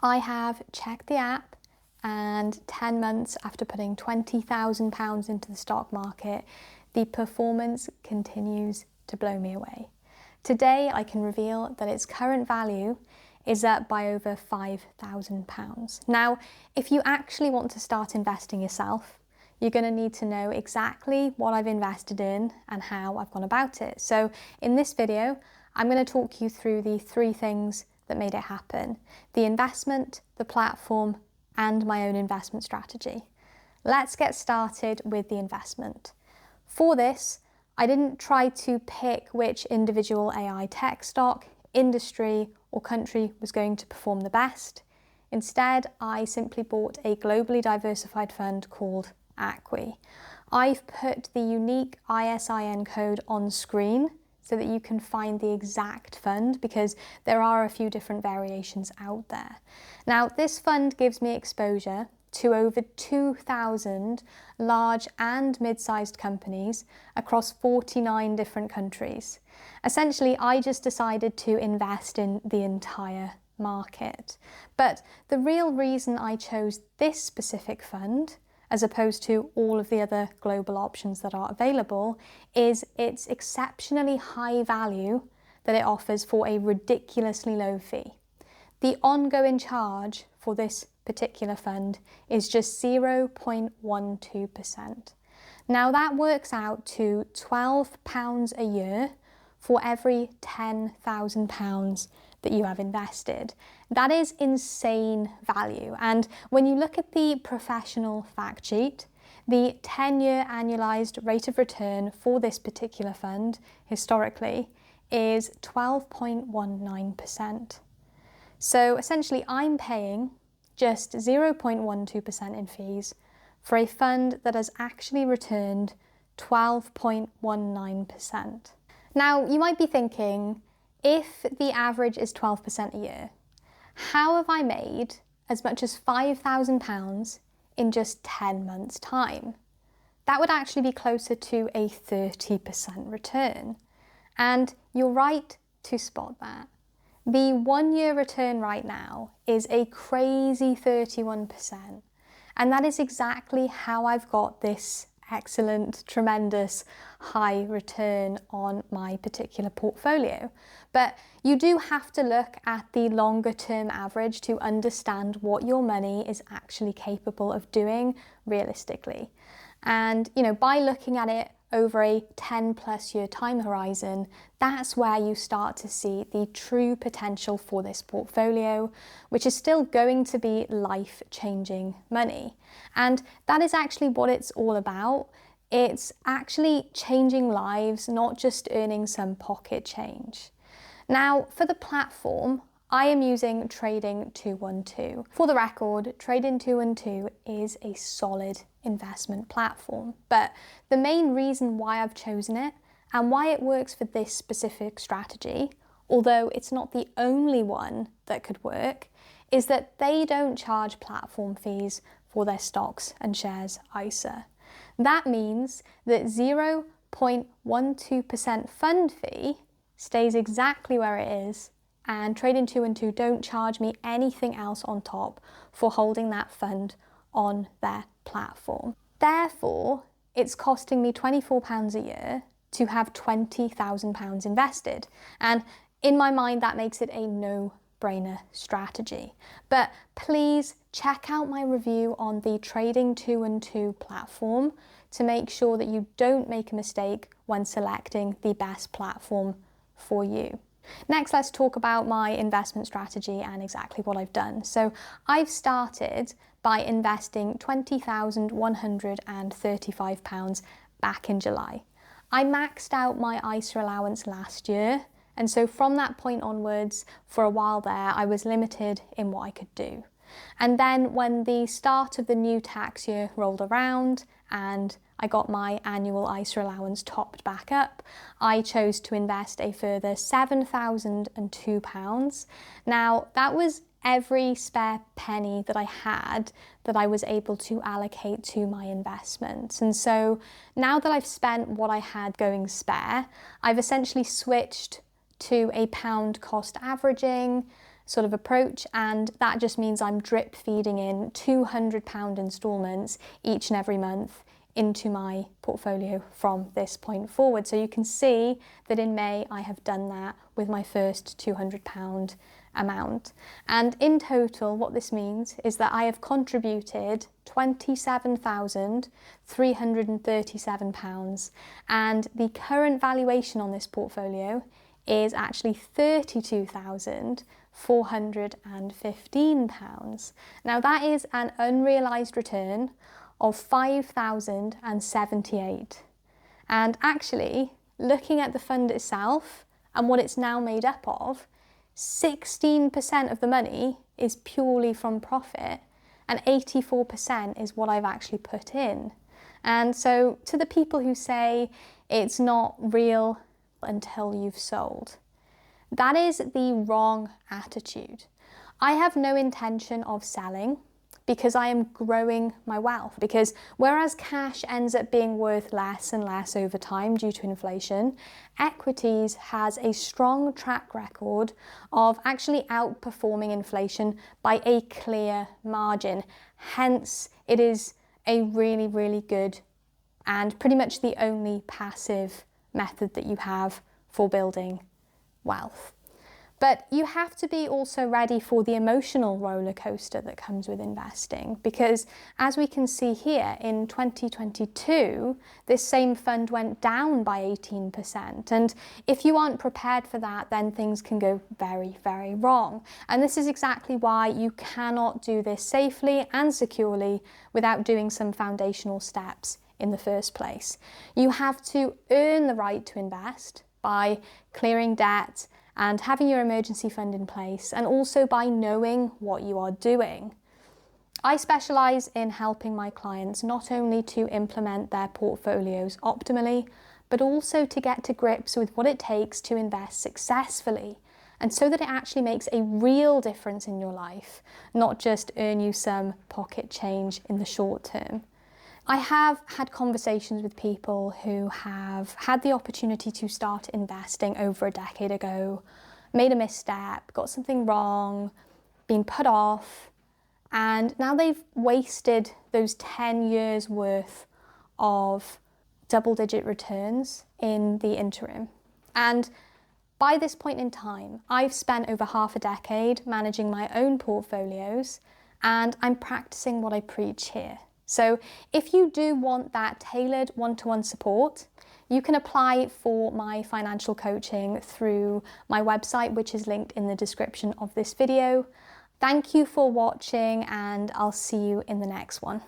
I have checked the app, and 10 months after putting £20,000 into the stock market, the performance continues to blow me away. Today, I can reveal that its current value is up by over £5,000. Now, if you actually want to start investing yourself, you're going to need to know exactly what I've invested in and how I've gone about it. So in this video, I'm going to talk you through the 3 things that made it happen: the investment, the platform, and my own investment strategy. Let's get started with the investment. For this, I didn't try to pick which individual AI tech stock, industry, or country was going to perform the best. Instead, I simply bought a globally diversified fund called ACWI. I've put the unique ISIN code on screen so that you can find the exact fund, because there are a few different variations out there. Now, this fund gives me exposure to over 2,000 large and mid-sized companies across 49 different countries. Essentially, I just decided to invest in the entire market. But the real reason I chose this specific fund, as opposed to all of the other global options that are available, is its exceptionally high value that it offers for a ridiculously low fee. The ongoing charge for this particular fund is just 0.12%. Now that works out to £12 a year for every £10,000 that you have invested. That is insane value. And when you look at the professional fact sheet, the 10-year annualized rate of return for this particular fund historically is 12.19%. So essentially, I'm paying just 0.12% in fees for a fund that has actually returned 12.19%. Now, you might be thinking, if the average is 12% a year, how have I made as much as £5,000 in just 10 months' time? That would actually be closer to a 30% return. And you're right to spot that. The 1-year return right now is a crazy 31%. And that is exactly how I've got this excellent, tremendous high return on my particular portfolio. But you do have to look at the longer term average to understand what your money is actually capable of doing realistically. And, by looking at it over a 10+ year time horizon, that's where you start to see the true potential for this portfolio, which is still going to be life-changing money. And that is actually what it's all about. It's actually changing lives, not just earning some pocket change. Now, for the platform, I am using Trading 212. For the record, Trading 212 is a solid investment platform, but the main reason why I've chosen it and why it works for this specific strategy, although it's not the only one that could work, is that they don't charge platform fees for their stocks and shares ISA. That means that 0.12% fund fee stays exactly where it is, and Trading 212 don't charge me anything else on top for holding that fund on their platform. Therefore, it's costing me £24 a year to have £20,000 invested. And in my mind, that makes it a no-brainer strategy. But please check out my review on the Trading 212 platform to make sure that you don't make a mistake when selecting the best platform for you. Next, let's talk about my investment strategy and exactly what I've done. So I've started by investing £20,135 back in July. I maxed out my ISA allowance last year, and so from that point onwards, for a while there, I was limited in what I could do. And then when the start of the new tax year rolled around and I got my annual ISA allowance topped back up, I chose to invest a further £7,002. Now, that was every spare penny that I had that I was able to allocate to my investments. And so now that I've spent what I had going spare, I've essentially switched to a pound cost averaging, sort of approach, and that just means I'm drip feeding in £200 instalments each and every month into my portfolio from this point forward. So you can see that in May I have done that with my first £200 amount. And in total, what this means is that I have contributed £27,337, and the current valuation on this portfolio is actually £32,415. Now that is an unrealised return of 5,078. And actually, looking at the fund itself and what it's now made up of, 16% of the money is purely from profit and 84% is what I've actually put in. And so to the people who say it's not real until you've sold, that is the wrong attitude. I have no intention of selling because I am growing my wealth. Because whereas cash ends up being worth less and less over time due to inflation, equities has a strong track record of actually outperforming inflation by a clear margin. Hence, it is a really, really good and pretty much the only passive method that you have for building wealth. But you have to be also ready for the emotional roller coaster that comes with investing, because as we can see here in 2022, this same fund went down by 18%. And if you aren't prepared for that, then things can go very, very wrong. And this is exactly why you cannot do this safely and securely without doing some foundational steps in the first place. You have to earn the right to invest by clearing debt and having your emergency fund in place, and also by knowing what you are doing. I specialise in helping my clients not only to implement their portfolios optimally, but also to get to grips with what it takes to invest successfully, and so that it actually makes a real difference in your life, not just earn you some pocket change in the short term. I have had conversations with people who have had the opportunity to start investing over a decade ago, made a misstep, got something wrong, been put off, and now they've wasted those 10 years worth of double-digit returns in the interim. And by this point in time, I've spent over half a decade managing my own portfolios, and I'm practicing what I preach here. So if you do want that tailored one-to-one support, you can apply for my financial coaching through my website, which is linked in the description of this video. Thank you for watching, and I'll see you in the next one.